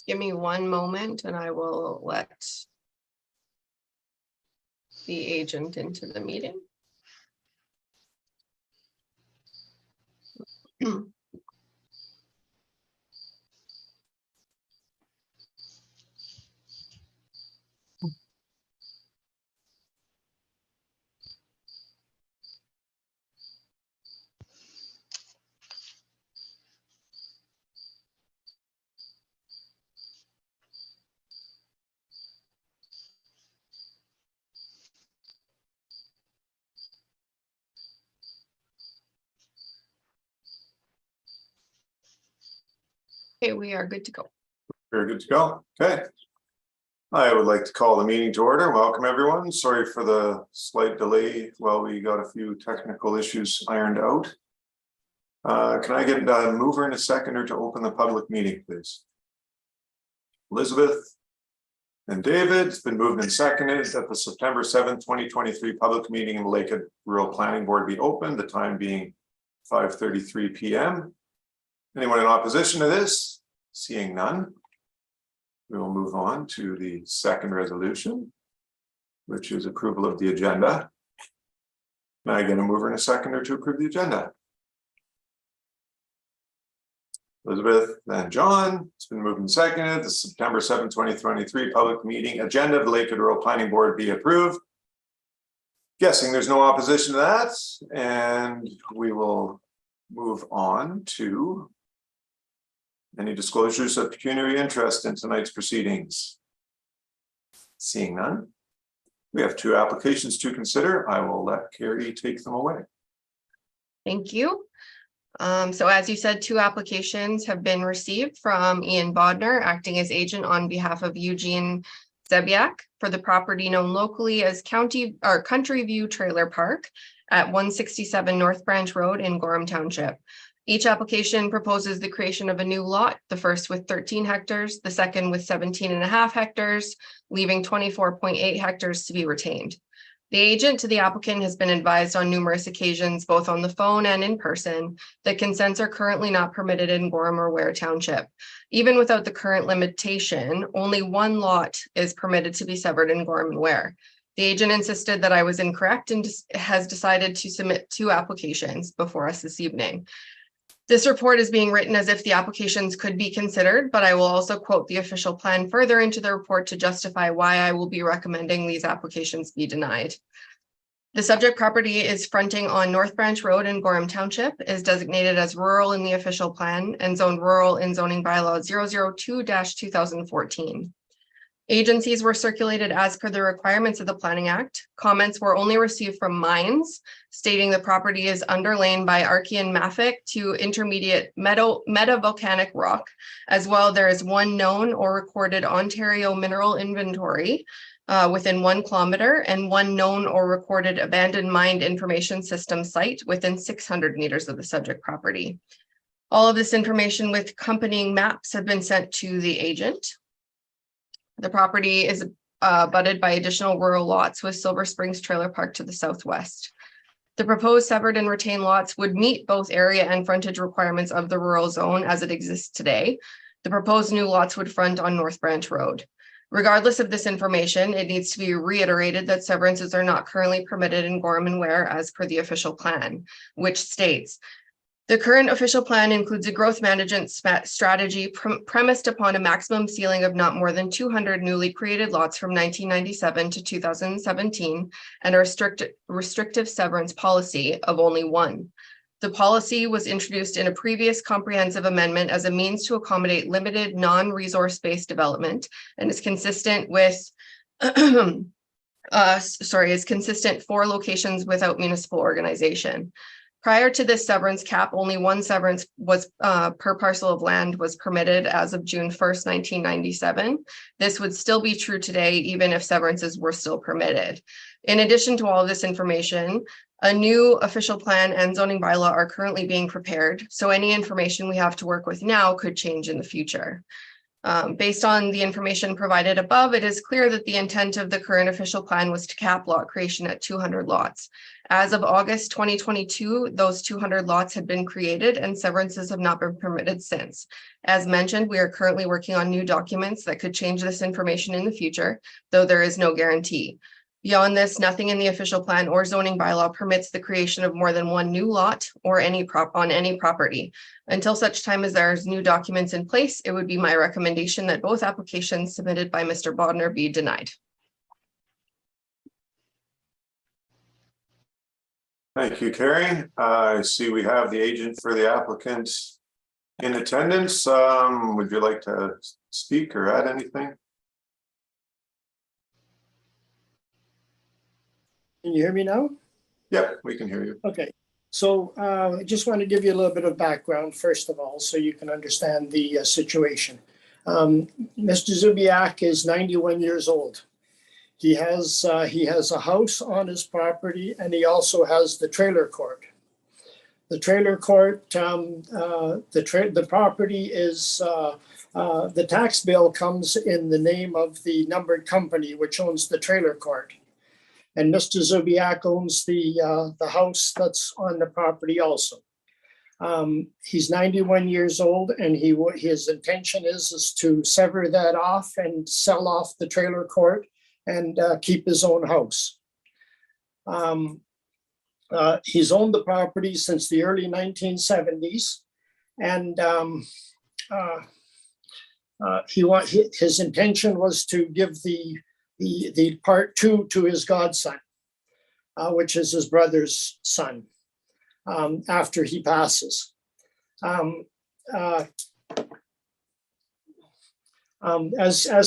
Give me one moment and I will let the agent into the meeting. Okay, we are good to go. Very good to go. Okay. I would like to call the meeting to order. Welcome, everyone. Sorry for the slight delay while we got a few technical issues ironed out. Can I get a mover and a seconder to open the public meeting, please? Elizabeth and David. It's been moved and seconded that the September 7th, 2023 public meeting in the Lakehead Rural Planning Board be opened, the time being 5:33 p.m. Anyone in opposition to this? Seeing none, we will move on to the second resolution, which is approval of the agenda. Can I get a mover and a seconder to approve the agenda? Elizabeth and John. It's been moved and seconded. The September 7th, 2023 public meeting agenda of the Lakehead Rural Planning Board be approved. Guessing there's no opposition to that, and we will move on to any disclosures of pecuniary interest in tonight's proceedings. Seeing none, we have two applications to consider. I will let Carrie take them away. Thank you. So as you said, two applications have been received from Ian Bodner, acting as agent on behalf of Eugene Zebiak for the property known locally as Country View Trailer Park at 167 North Branch Road in Gorham Township. Each application proposes the creation of a new lot, the first with 13 hectares, the second with 17.5 hectares, leaving 24.8 hectares to be retained. The agent to the applicant has been advised on numerous occasions, both on the phone and in person, that consents are currently not permitted in Gorham or Ware Township. Even without the current limitation, only one lot is permitted to be severed in Gorham and Ware. The agent insisted that I was incorrect and has decided to submit two applications before us this evening. This report is being written as if the applications could be considered, but I will also quote the official plan further into the report to justify why I will be recommending these applications be denied. The subject property is fronting on North Branch Road in Gorham Township, is designated as rural in the official plan and zoned rural in zoning bylaw 002-2014. Agencies were circulated as per the requirements of the Planning Act. Comments were only received from Mines, stating the property is underlain by Archean mafic to intermediate metavolcanic rock. As well, there is one known or recorded Ontario mineral inventory within 1 kilometer and one known or recorded abandoned mine information system site within 600 meters of the subject property. All of this information with accompanying maps have been sent to the agent. The property is abutted by additional rural lots with Silver Springs Trailer Park to the southwest. The proposed severed and retained lots would meet both area and frontage requirements of the rural zone as it exists today. The proposed new lots would front on North Branch Road. Regardless of this information, it needs to be reiterated that severances are not currently permitted in Gorham and Ware as per the official plan, which states, the current official plan includes a growth management strategy premised upon a maximum ceiling of not more than 200 newly created lots from 1997 to 2017 and a restrictive severance policy of only one. The policy was introduced in a previous comprehensive amendment as a means to accommodate limited non-resource-based development and is consistent with is consistent for locations without municipal organization. Prior to this severance cap, only one severance was per parcel of land was permitted as of June 1st, 1997. This would still be true today, even if severances were still permitted. In addition to all of this information, a new official plan and zoning bylaw are currently being prepared, so any information we have to work with now could change in the future. Based on the information provided above, it is clear that the intent of the current official plan was to cap lot creation at 200 lots. As of August 2022, those 200 lots had been created and severances have not been permitted since. As mentioned, we are currently working on new documents that could change this information in the future, though there is no guarantee. Beyond this, nothing in the official plan or zoning bylaw permits the creation of more than one new lot or on any property. Until such time as there's new documents in place, it would be my recommendation that both applications submitted by Mr. Bodner be denied. Thank you, Carrie. I see we have the agent for the applicant in attendance. Would you like to speak or add anything? Can you hear me now? Yep, we can hear you. Okay, so I just want to give you a little bit of background, first of all, so you can understand the situation. Mr. Zubiak is 91 years old. He has a house on his property, and he also has the trailer court. The trailer court, the property is, the tax bill comes in the name of the numbered company, which owns the trailer court. And Mr. Zubiak owns the house that's on the property also. He's 91 years old, and his intention is to sever that off and sell off the trailer court and keep his own house. He's owned the property since the early 1970s, and his intention was to give the part two to his godson, which is his brother's son, after he passes. As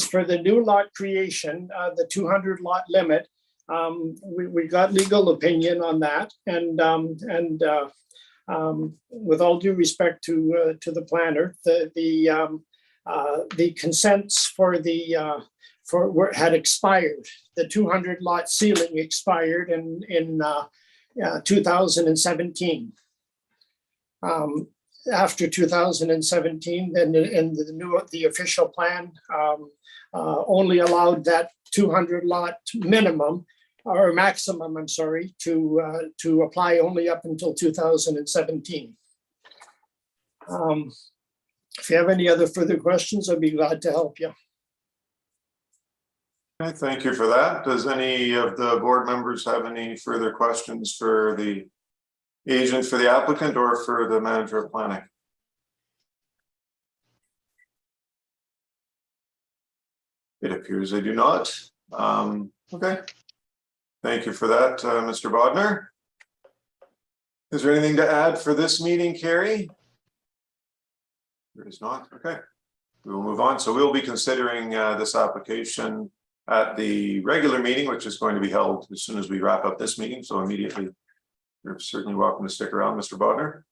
for the new lot creation, the 200 lot limit, we got legal opinion on that, and with all due respect to the planner, the consents had expired. The 200 lot ceiling expired in 2017. After 2017, then the official plan only allowed that 200 lot minimum or maximum, I'm sorry, to apply only up until 2017. If you have any other further questions, I'd be glad to help you. Okay, thank you for that. Does any of the board members have any further questions for the agent for the applicant or for the manager of planning? It appears they do not. Okay. Thank you for that, Mr. Bodner. Is there anything to add for this meeting, Carrie? There is not. Okay. We will move on. So we'll be considering this application at the regular meeting, which is going to be held as soon as we wrap up this meeting. So immediately, you're certainly welcome to stick around, Mr. Bodner.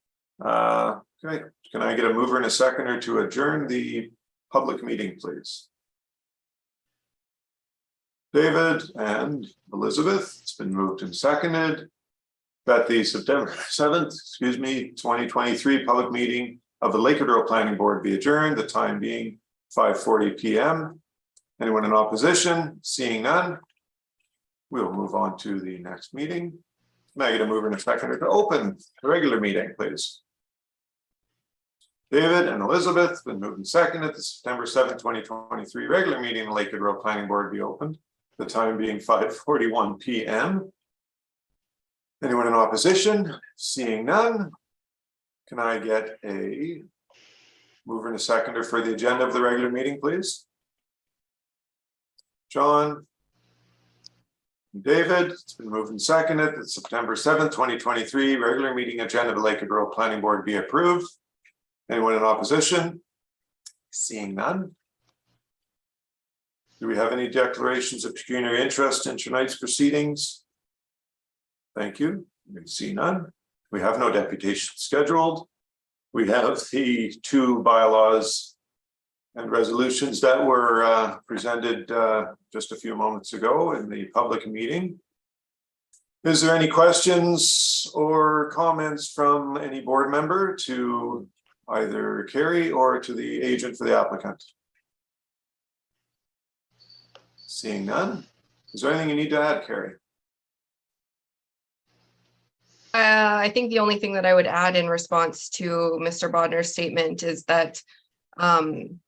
Okay, can I get a mover and a seconder to adjourn the public meeting, please? David and Elizabeth. It's been moved and seconded that the September 7th, 2023 public meeting of the Lakehead Planning Board be adjourned, the time being 5:40 p.m. Anyone in opposition? Seeing none, we'll move on to the next meeting. May I get a mover and a seconder to open the regular meeting, please? David and Elizabeth, been moved and seconded. The September 7th, 2023 regular meeting of the Lakehead Planning Board be opened. The time being 5:41 p.m. Anyone in opposition? Seeing none, can I get a mover and a seconder for the agenda of the regular meeting, please? John, David, it's been moved and seconded that September 7th, 2023 regular meeting agenda of the Lakehead Planning Board be approved. Anyone in opposition? Seeing none. Do we have any declarations of pecuniary interest in tonight's proceedings? Thank you. We see none. We have no deputation scheduled. We have the two bylaws and resolutions that were presented just a few moments ago in the public meeting. Is there any questions or comments from any board member to either Carrie or to the agent for the applicant? Seeing none. Is there anything you need to add, Carrie? I think the only thing that I would add in response to Mr. Bodner's statement is that in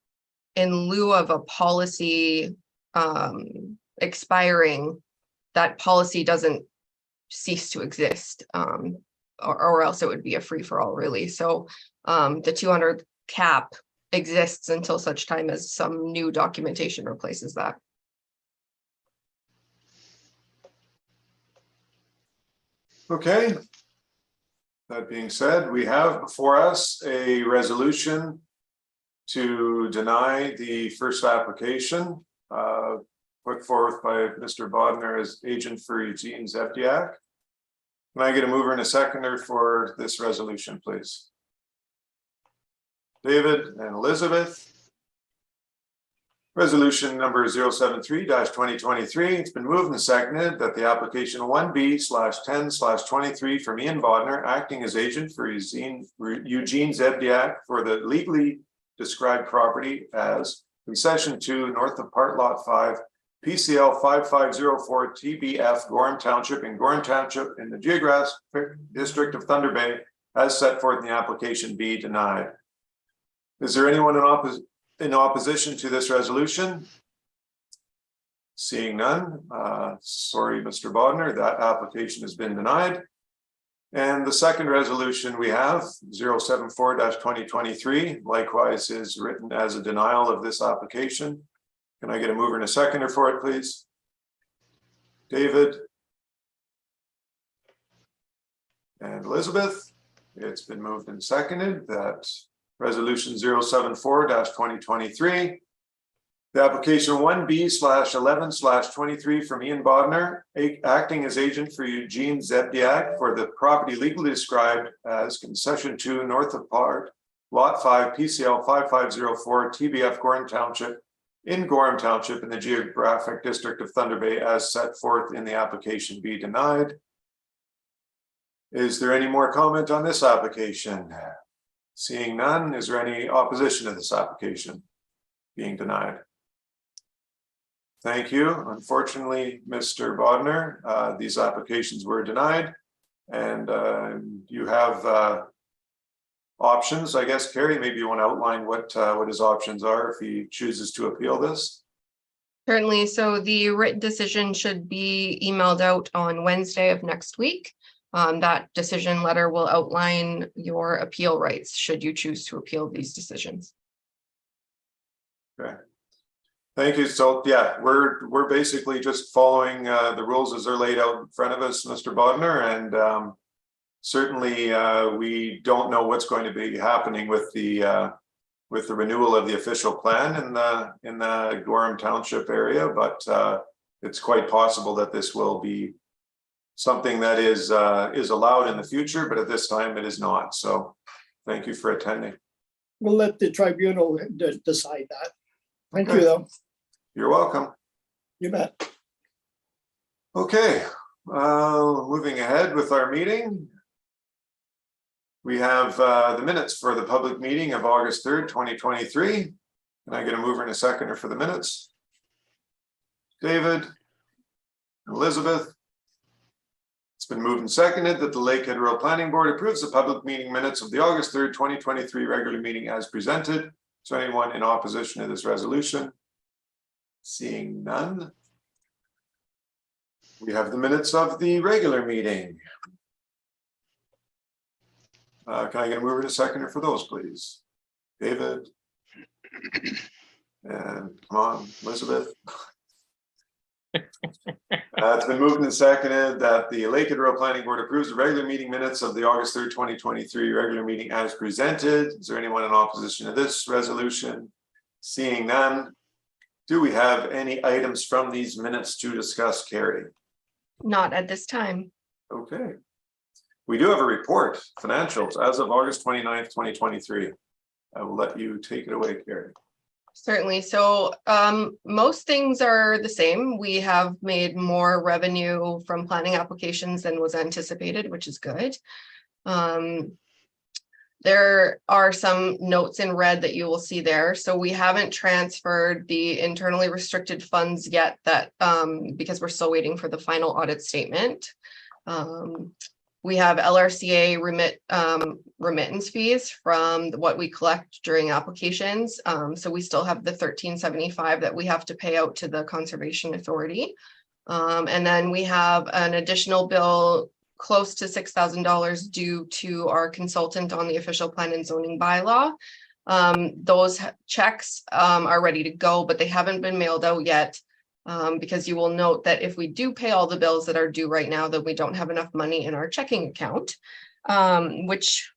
lieu of a policy expiring, that policy doesn't cease to exist, or else it would be a free-for-all, really. So the 200 cap exists until such time as some new documentation replaces that. Okay. That being said, we have before us a resolution to deny the first application put forth by Mr. Bodner as agent for Eugene Zebdiak. Can I get a mover and a seconder for this resolution, please? David and Elizabeth. Resolution number 073-2023. It's been moved and seconded that the application 1B/10/23 from Ian Bodner, acting as agent for Eugene Zebdiak for the legally described property as concession 2 north of Part Lot 5, PCL 5504 TBF, Gorham Township in the geographic district of Thunder Bay, as set forth in the application, be denied. Is there anyone in opposition to this resolution? Seeing none, sorry, Mr. Bodner, that application has been denied. And the second resolution we have, 074-2023, likewise is written as a denial of this application. Can I get a mover and a seconder for it, please? David and Elizabeth. It's been moved and seconded that resolution 074-2023, the application 1B/11/23 from Ian Bodner, acting as agent for Eugene Zebdiak for the property legally described as concession 2 north of Part Lot 5, PCL 5504 TBF, Gorham Township in the geographic district of Thunder Bay, as set forth in the application, be denied. Is there any more comment on this application? Seeing none, is there any opposition to this application being denied? Thank you. Unfortunately, Mr. Bodner, these applications were denied, and you have options, I guess. Carrie, maybe you want to outline what his options are if he chooses to appeal this. Certainly. So the written decision should be emailed out on Wednesday of next week. That decision letter will outline your appeal rights should you choose to appeal these decisions. Okay. Thank you. So yeah, we're basically just following the rules as they're laid out in front of us, Mr. Bodner, and certainly we don't know what's going to be happening with the renewal of the official plan in the Gorham Township area, but it's quite possible that this will be something that is allowed in the future, but at this time it is not. So thank you for attending. We'll let the tribunal decide that. Thank you, though. You're welcome. You bet. Okay, moving ahead with our meeting. We have the minutes for the public meeting of August 3rd, 2023. Can I get a mover and a seconder for the minutes? David, Elizabeth. It's been moved and seconded that the Lakehead Rural Planning Board approves the public meeting minutes of the August 3rd, 2023 regular meeting as presented. Is there anyone in opposition to this resolution? Seeing none. We have the minutes of the regular meeting. Can I get a mover and a seconder for those, please? David. And come on, Elizabeth. It's been moved and seconded that the Lakehead Rural Planning Board approves the regular meeting minutes of the August 3rd, 2023 regular meeting as presented. Is there anyone in opposition to this resolution? Seeing none. Do we have any items from these minutes to discuss, Carrie? Not at this time. Okay. We do have a report, financials, as of August 29th, 2023. I will let you take it away, Carrie. Certainly. So most things are the same. We have made more revenue from planning applications than was anticipated, which is good. There are some notes in red that you will see there. So we haven't transferred the internally restricted funds yet that because we're still waiting for the final audit statement. We have LRCA remittance fees from what we collect during applications. So we still have the $13.75 that we have to pay out to the Conservation Authority. And then we have an additional bill close to $6,000 due to our consultant on the official plan and zoning bylaw. Those checks are ready to go, but they haven't been mailed out yet. Because you will note that if we do pay all the bills that are due right now, that we don't have enough money in our checking account, which,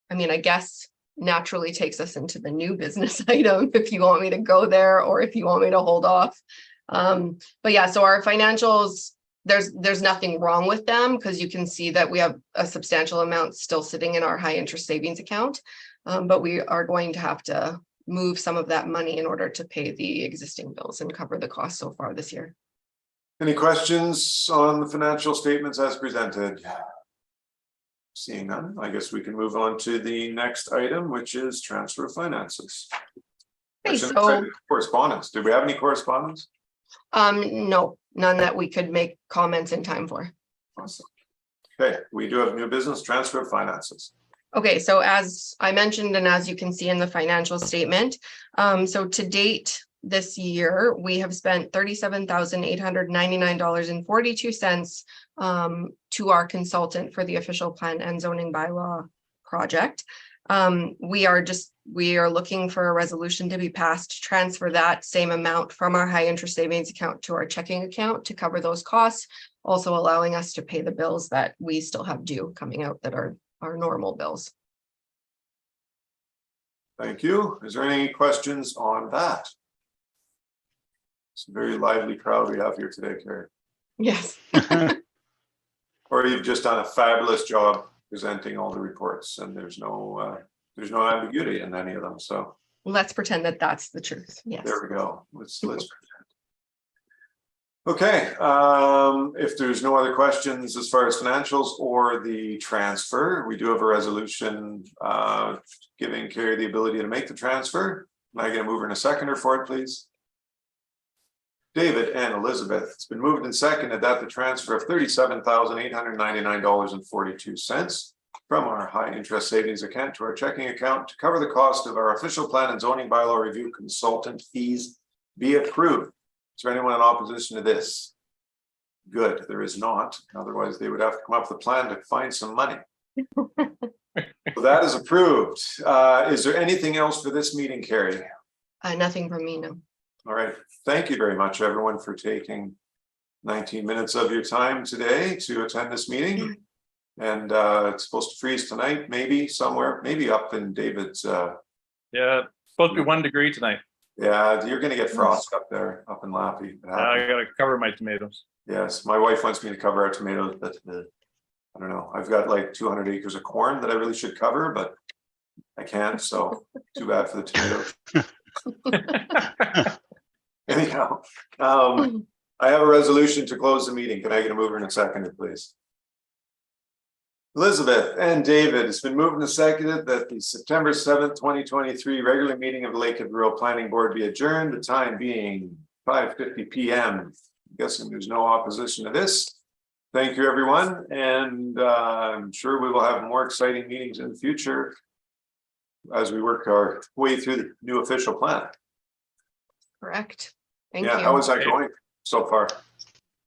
I mean, I guess naturally takes us into the new business item if you want me to go there or if you want me to hold off. But yeah, so our financials, there's nothing wrong with them because you can see that we have a substantial amount still sitting in our high interest savings account. But we are going to have to move some of that money in order to pay the existing bills and cover the costs so far this year. Any questions on the financial statements as presented? Seeing none, I guess we can move on to the next item, which is transfer of finances. Okay, Actually, so correspondence. Do we have any correspondence? no, none that we could make comments in time for. Awesome. Okay, we do have new business transfer of finances. Okay, so as I mentioned, and as you can see in the financial statement, so to date this year, we have spent $37,899.42 to our consultant for the official plan and zoning bylaw project. We are looking for a resolution to be passed to transfer that same amount from our high interest savings account to our checking account to cover those costs, also allowing us to pay the bills that we still have due coming out that are our normal bills. Thank you. Is there any questions on that? It's a very lively crowd we have here today, Carrie. Yes. Or you've just done a fabulous job presenting all the reports, and there's no ambiguity in any of them. So Let's pretend that that's the truth. Yes. there we go. Let's pretend. Okay, if there's no other questions as far as financials or the transfer, we do have a resolution giving Carrie the ability to make the transfer. Am I going to move her in a seconder for it, please? David and Elizabeth, it's been moved and seconded that the transfer of $37,899.42 from our high interest savings account to our checking account to cover the cost of our official plan and zoning bylaw review consultant fees be approved. Is there anyone in opposition to this? Good, there is not. Otherwise, they would have to come up with a plan to find some money. So that is approved. Is there anything else for this meeting, Carrie? Nothing from me, no. All right. Thank you very much, everyone, for taking 19 minutes of your time today to attend this meeting. And it's supposed to freeze tonight, maybe somewhere, maybe up in David's. Yeah, it's supposed to be 1 degree tonight. Yeah, you're going to get frost up there, up in Lappy. I got to cover my tomatoes. Yes, my wife wants me to cover our tomatoes, but I don't know. I've got like 200 acres of corn that I really should cover, but I can't. So too bad for the tomatoes. Anyhow, I have a resolution to close the meeting. Can I get a mover and a seconder, please? Elizabeth and David, it's been moved and seconded that the September 7th, 2023 regular meeting of the Lakehead Rural Planning Board be adjourned, the time being 5:50 p.m. I'm guessing there's no opposition to this. Thank you, everyone. And I'm sure we will have more exciting meetings in the future as we work our way through the new official plan. Correct. Thank Yeah, you. how is that going so far?